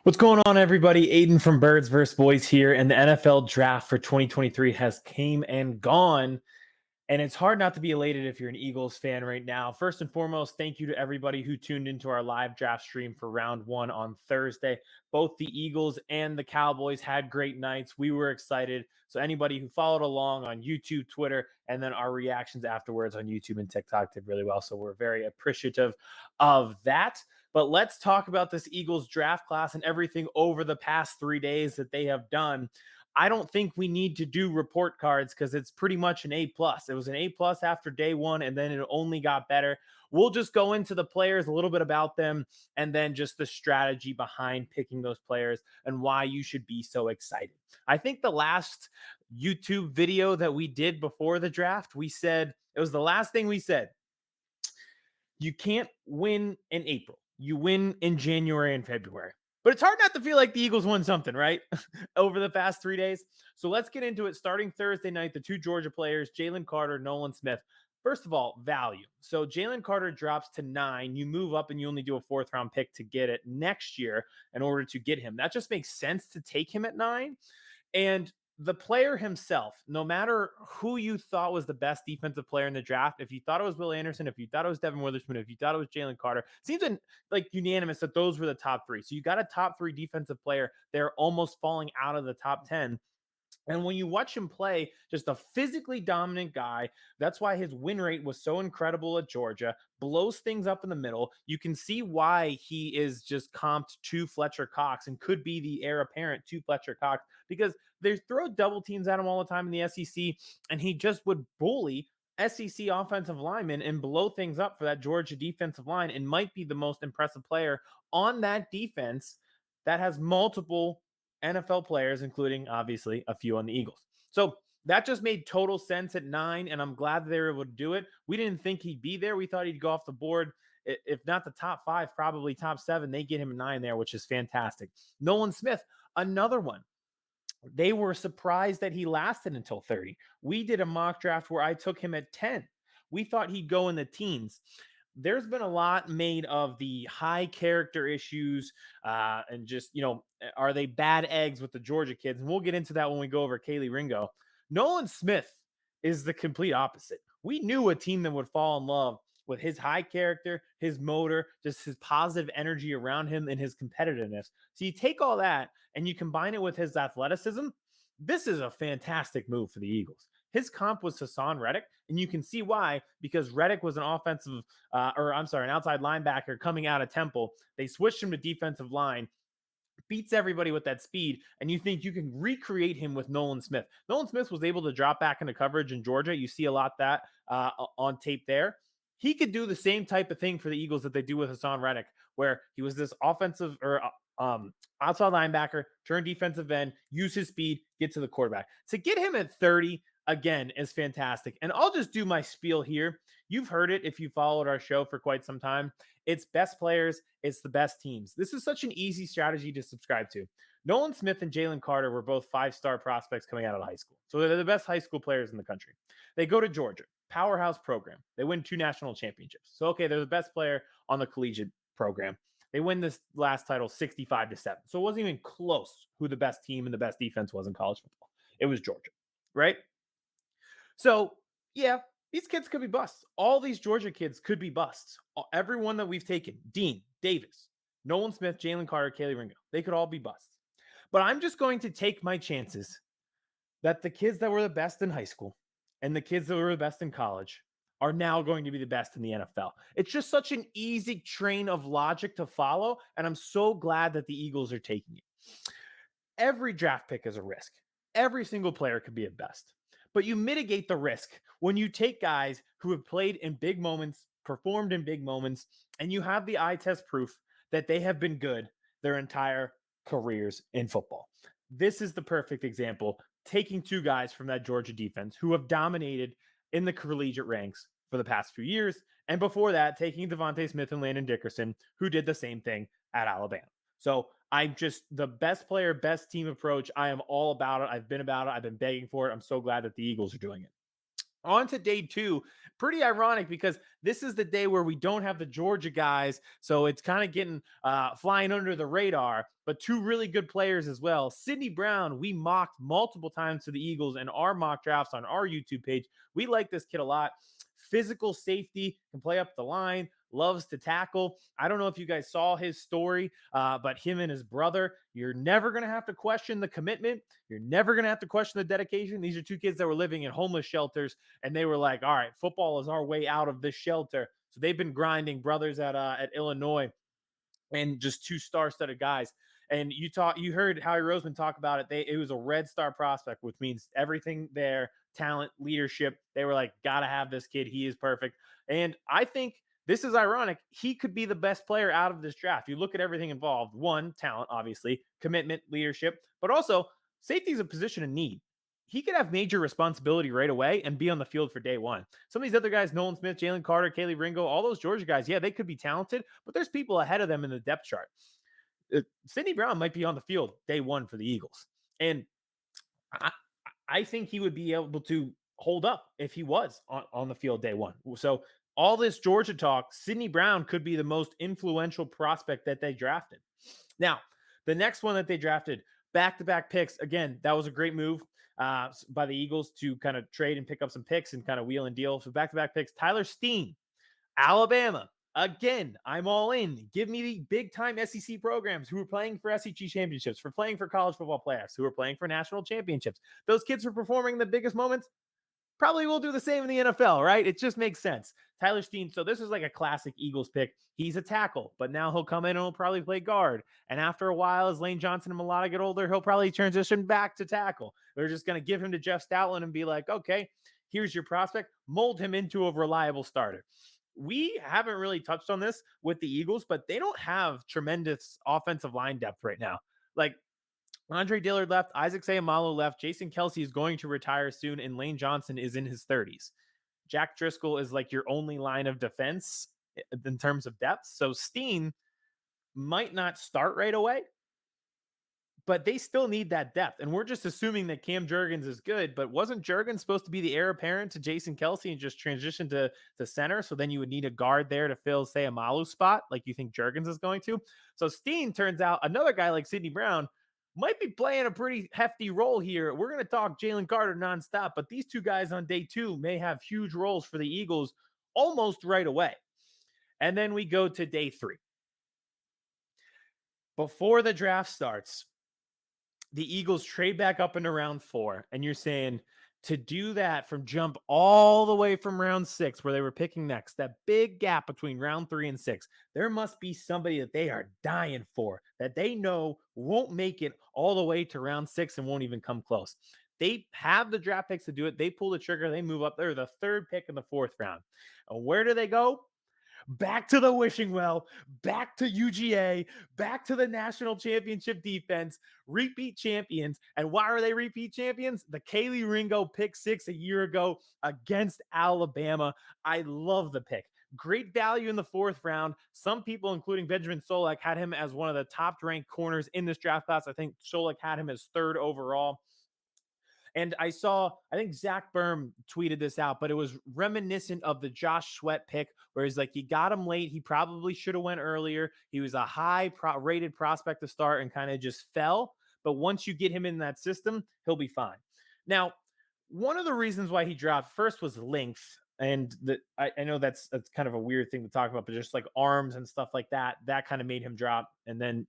What's going on, everybody? Aidan from Birds vs. Boys here, and the NFL draft for 2023 has came and gone, and it's hard not to be elated if you're an Eagles fan right now. First and foremost, thank you to everybody who tuned into our live draft stream for round one on Thursday. Both the Eagles and the Cowboys had great nights. We were excited. So anybody who followed along on YouTube, Twitter, and then our reactions afterwards on YouTube and TikTok did really well. So we're very appreciative of that. But let's talk about this Eagles draft class and everything over the past 3 days that they have done. I don't think we need to do report cards because it's pretty much an A plus. It was an A plus after day one, and then it only got better. We'll just go into the players, a little bit about them, and then just the strategy behind picking those players and why you should be so excited. I think the last YouTube video that we did before the draft, we said it was the last thing we said. You can't win in April. You win in January and February. But it's hard not to feel like the Eagles won something, right? Over the past 3 days. So let's get into it. Starting Thursday night, the two Georgia players, Jalen Carter, Nolan Smith. First of all, value. So Jalen Carter drops to 9. You move up and you only do a 4th-round pick to get it next year in order to get him. That just makes sense to take him at 9. And the player himself, no matter who you thought was the best defensive player in the draft, if you thought it was Will Anderson, if you thought it was Devin Witherspoon, if you thought it was Jalen Carter, seems like unanimous that those were the top 3. So you got a top 3 defensive player. They're almost falling out of the top 10. And when you watch him play, just a physically dominant guy. That's why his win rate was so incredible at Georgia, blows things up in the middle. You can see why he is just comped to Fletcher Cox and could be the heir apparent to Fletcher Cox because they throw double teams at him all the time in the SEC, and he just would bully SEC offensive linemen and blow things up for that Georgia defensive line and might be the most impressive player on that defense that has multiple NFL players, including obviously a few on the Eagles. So that just made total sense at 9, and I'm glad they were able to do it. We didn't think he'd be there. We thought he'd go off the board. If not the top 5, probably top 7. They get him at 9 there, which is fantastic. Nolan Smith, another one. They were surprised that he lasted until 30. We did a mock draft where I took him at 10. We thought he'd go in the teens. There's been a lot made of the high character issues and just, are they bad eggs with the Georgia kids? And we'll get into that when we go over Kelee Ringo. Nolan Smith is the complete opposite. We knew a team that would fall in love with his high character, his motor, just his positive energy around him and his competitiveness. So you take all that and you combine it with his athleticism. This is a fantastic move for the Eagles. His comp was Hassan Reddick, and you can see why, because Reddick was an an outside linebacker coming out of Temple. They switched him to defensive line, beats everybody with that speed, and you think you can recreate him with Nolan Smith. Nolan Smith was able to drop back into coverage in Georgia. You see a lot that on tape there. He could do the same type of thing for the Eagles that they do with Hassan Reddick, where he was this offensive or outside linebacker, turn defensive end, use his speed, get to the quarterback. To get him at 30, again, is fantastic. And I'll just do my spiel here. You've heard it if you followed our show for quite some time. It's best players. It's the best teams. This is such an easy strategy to subscribe to. Nolan Smith and Jalen Carter were both 5-star prospects coming out of high school. So they're the best high school players in the country. They go to Georgia, powerhouse program. They win 2 national championships. So, okay, they're the best player on the collegiate program. They win this last title 65-7. So it wasn't even close who the best team and the best defense was in college football. It was Georgia, right? So, yeah, these kids could be busts. All these Georgia kids could be busts. Everyone that we've taken, Dean, Davis, Nolan Smith, Jalen Carter, Kelee Ringo, they could all be busts. But I'm just going to take my chances that the kids that were the best in high school and the kids that were the best in college are now going to be the best in the NFL. It's just such an easy train of logic to follow, and I'm so glad that the Eagles are taking it. Every draft pick is a risk. Every single player could be a best. But you mitigate the risk when you take guys who have played in big moments, performed in big moments, and you have the eye test proof that they have been good their entire careers in football. This is the perfect example, taking 2 guys from that Georgia defense who have dominated in the collegiate ranks for the past few years, and before that, taking Devontae Smith and Landon Dickerson, who did the same thing at Alabama. So I'm just the best player, best team approach. I am all about it. I've been about it. I've been begging for it. I'm so glad that the Eagles are doing it. On to day two. Pretty ironic because this is the day where we don't have the Georgia guys. So it's kind of getting flying under the radar, but two really good players as well. Sidney Brown, we mocked multiple times to the Eagles in our mock drafts on our YouTube page. We like this kid a lot. Physical safety, can play up the line, loves to tackle. I don't know if you guys saw his story, but him and his brother, you're never going to have to question the commitment. You're never going to have to question the dedication. These are two kids that were living in homeless shelters, and they were like, all right, football is our way out of this shelter. So they've been grinding, brothers at Illinois, and just two star-studded guys. And you heard Howie Roseman talk about it. It was a red star prospect, which means everything there, talent, leadership. They were like, gotta have this kid. He is perfect. And I think this is ironic. He could be the best player out of this draft. You look at everything involved. One, talent, obviously, commitment, leadership, but also safety is a position of need. He could have major responsibility right away and be on the field for day one. Some of these other guys, Nolan Smith, Jalen Carter, Kelee Ringo, all those Georgia guys, yeah, they could be talented, but there's people ahead of them in the depth chart. Sidney Brown might be on the field day one for the Eagles. And I, I think he would be able to hold up if he was on the field day one. So all this Georgia talk, Sidney Brown could be the most influential prospect that they drafted. Now, the next one that they drafted, back-to-back picks. Again, that was a great move by the Eagles to kind of trade and pick up some picks and kind of wheel and deal. So back-to-back picks. Tyler Steen, Alabama. Again, I'm all in. Give me the big-time SEC programs who are playing for SEC championships, for playing for college football playoffs, who are playing for national championships. Those kids are performing the biggest moments. Probably will do the same in the NFL, right? It just makes sense. Tyler Steen. So this is like a classic Eagles pick. He's a tackle, but now he'll come in and he'll probably play guard. And after a while, as Lane Johnson and Mulata get older, he'll probably transition back to tackle. They're just going to give him to Jeff Stoutland and be like, okay, here's your prospect. Mold him into a reliable starter. We haven't really touched on this with the Eagles, but they don't have tremendous offensive line depth right now. Like, Andre Dillard left, Isaac Seumalo left, Jason Kelce is going to retire soon, and Lane Johnson is in his 30s. Jack Driscoll is like your only line of defense in terms of depth. So Steen might not start right away, but they still need that depth. And we're just assuming that Cam Jurgens is good, but wasn't Jurgens supposed to be the heir apparent to Jason Kelce and just transition to center? So then you would need a guard there to fill, say, a Malu spot, like you think Jurgens is going to. So Steen turns out another guy like Sidney Brown might be playing a pretty hefty role here. We're going to talk Jalen Carter nonstop, but these two guys on day two may have huge roles for the Eagles almost right away. And then we go to day three. Before the draft starts, the Eagles trade back up into round 4, and you're saying to do that from jump all the way from round 6, where they were picking next, that big gap between round 3 and 6, there must be somebody that they are dying for, that they know won't make it all the way to round 6 and won't even come close. They have the draft picks to do it. They pull the trigger. They move up. They're the 3rd pick in the 4th round. And where do they go? Back to the wishing well, back to UGA, back to the national championship defense, repeat champions. And why are they repeat champions? The Kelee Ringo pick 6 a year ago against Alabama. I love the pick. Great value in the 4th round. Some people, including Benjamin Solak, had him as one of the top ranked corners in this draft class. I think Solak had him as 3rd overall. And I think Zach Berm tweeted this out, but it was reminiscent of the Josh Sweat pick, where he's like, you got him late. He probably should have went earlier. He was a high rated prospect to start and kind of just fell. But once you get him in that system, he'll be fine. Now, one of the reasons why he dropped first was length. And I know that's kind of a weird thing to talk about, but just like arms and stuff like that kind of made him drop. And then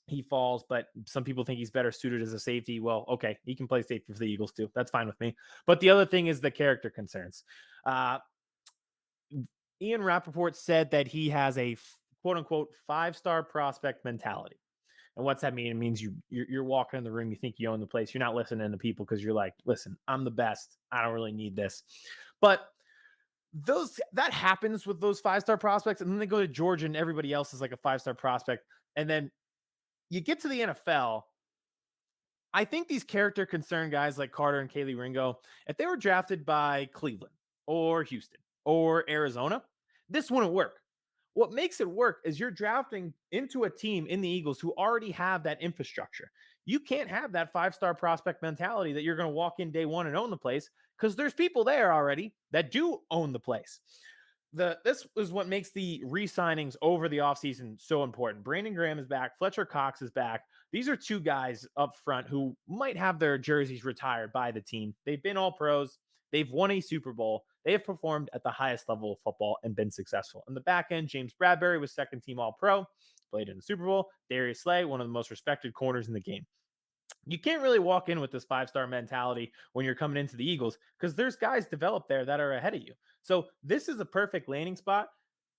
he falls, but some people think he's better suited as a safety. Well, okay, he can play safety for the Eagles too. That's fine with me. But the other thing is the character concerns. Ian Rappaport said that he has a quote unquote 5-star prospect mentality. And what's that mean? It means you're walking in the room, you think you own the place. You're not listening to people because you're like, listen, I'm the best. I don't really need this. But that happens with those 5-star prospects. And then they go to Georgia and everybody else is like a 5-star prospect. And then you get to the NFL, I think these character concern guys like Carter and Kelee Ringo, if they were drafted by Cleveland or Houston or Arizona, this wouldn't work. What makes it work is you're drafting into a team in the Eagles who already have that infrastructure. You can't have that 5-star prospect mentality that you're going to walk in day one and own the place, because there's people there already that do own the place. This is what makes the re-signings over the offseason so important. Brandon Graham is back. Fletcher Cox is back. These are two guys up front who might have their jerseys retired by the team. They've been all pros. They've won a Super Bowl. They have performed at the highest level of football and been successful. In the back end, James Bradbury was second team All Pro, played in the Super Bowl. Darius Slay, one of the most respected corners in the game. You can't really walk in with this 5-star mentality when you're coming into the Eagles, because there's guys developed there that are ahead of you. So this is a perfect landing spot.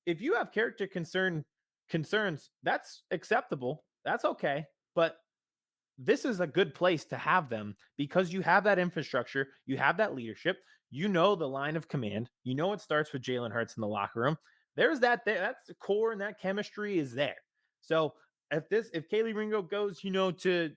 If you have character concerns, that's acceptable. That's okay. But this is a good place to have them, because you have that infrastructure, you have that leadership, you know the line of command, you know it starts with Jalen Hurts in the locker room. There's that there. That's the core, and that chemistry is there. So if Kelee Ringo goes, to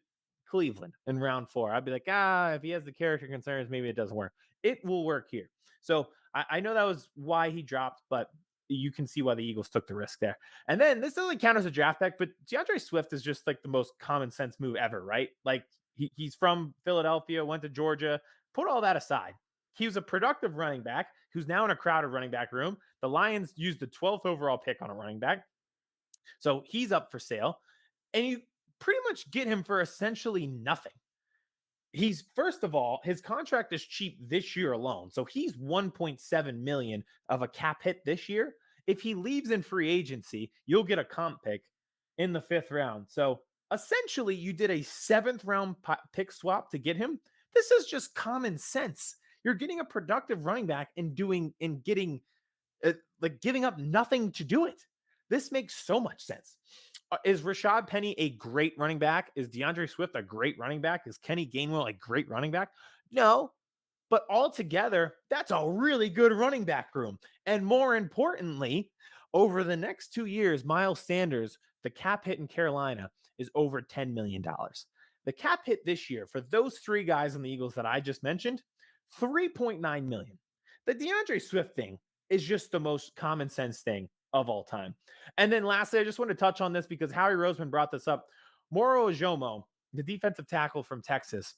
Cleveland in round 4, I'd be like, if he has the character concerns, maybe it doesn't work. It will work here. So I know that was why he dropped, but you can see why the Eagles took the risk there. And then this doesn't count as a draft pick, but DeAndre Swift is just like the most common sense move ever, right? Like he's from Philadelphia, went to Georgia. Put all that aside. He was a productive running back who's now in a crowded running back room. The Lions used the 12th overall pick on a running back. So he's up for sale. And you pretty much get him for essentially nothing. He's, first of all, his contract is cheap this year alone. So he's 1.7 million of a cap hit this year. If he leaves in free agency, you'll get a comp pick in the 5th round. So essentially, you did a 7th round pick swap to get him. This is just common sense. You're getting a productive running back and getting giving up nothing to do it. This makes so much sense. Is Rashad Penny a great running back? Is DeAndre Swift a great running back? Is Kenny Gainwell a great running back? No, but altogether, that's a really good running back room. And more importantly, over the next 2 years, Miles Sanders, the cap hit in Carolina, is over $10 million. The cap hit this year for those 3 guys on the Eagles that I just mentioned, $3.9 million. The DeAndre Swift thing is just the most common sense thing of all time. And then lastly, I just want to touch on this because Howie Roseman brought this up. Moro Ojomo, the defensive tackle from Texas,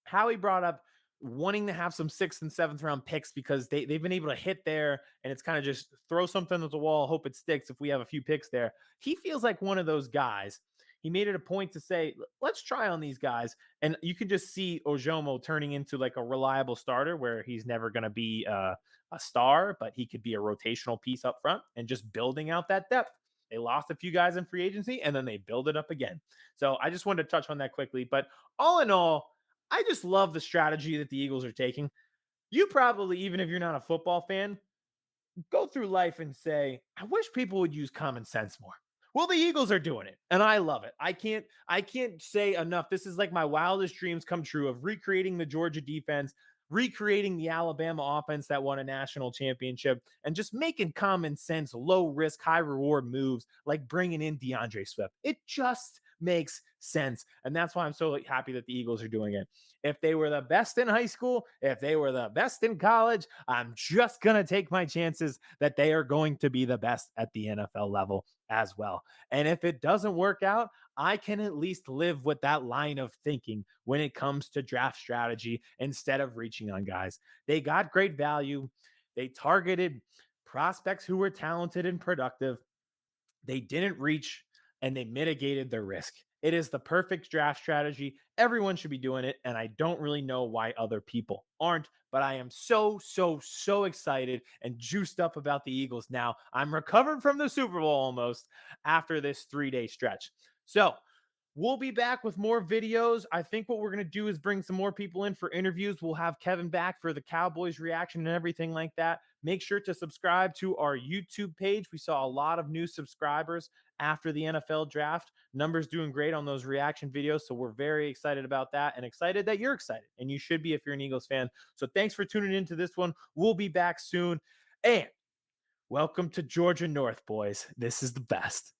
Howie brought up wanting to have some 6th and 7th round picks because they've been able to hit there, and it's kind of just throw something at the wall, hope it sticks if we have a few picks there. He feels like one of those guys. He made it a point to say, let's try on these guys. And you can just see Ojomo turning into like a reliable starter where he's never going to be a star, but he could be a rotational piece up front and just building out that depth. They lost a few guys in free agency, and then they build it up again. So I just wanted to touch on that quickly. But all in all, I just love the strategy that the Eagles are taking. You probably, even if you're not a football fan, go through life and say, I wish people would use common sense more. Well, the Eagles are doing it, and I love it. I can't say enough. This is like my wildest dreams come true of recreating the Georgia defense, recreating the Alabama offense that won a national championship, and just making common sense, low risk, high reward moves like bringing in DeAndre Swift. It just makes sense. And that's why I'm so happy that the Eagles are doing it. If they were the best in high school, if they were the best in college, I'm just going to take my chances that they are going to be the best at the NFL level as well. And if it doesn't work out, I can at least live with that line of thinking when it comes to draft strategy instead of reaching on guys. They got great value. They targeted prospects who were talented and productive. They didn't reach, and they mitigated their risk. It is the perfect draft strategy. Everyone should be doing it, and I don't really know why other people aren't, but I am so excited and juiced up about the Eagles now. I'm recovered from the Super Bowl almost after this 3-day stretch. So we'll be back with more videos. I think what we're going to do is bring some more people in for interviews. We'll have Kevin back for the Cowboys reaction and everything like that. Make sure to subscribe to our YouTube page. We saw a lot of new subscribers after the NFL draft. Numbers doing great on those reaction videos. So we're very excited about that and excited that you're excited. And you should be if you're an Eagles fan. So thanks for tuning into this one. We'll be back soon. And welcome to Georgia North, boys. This is the best.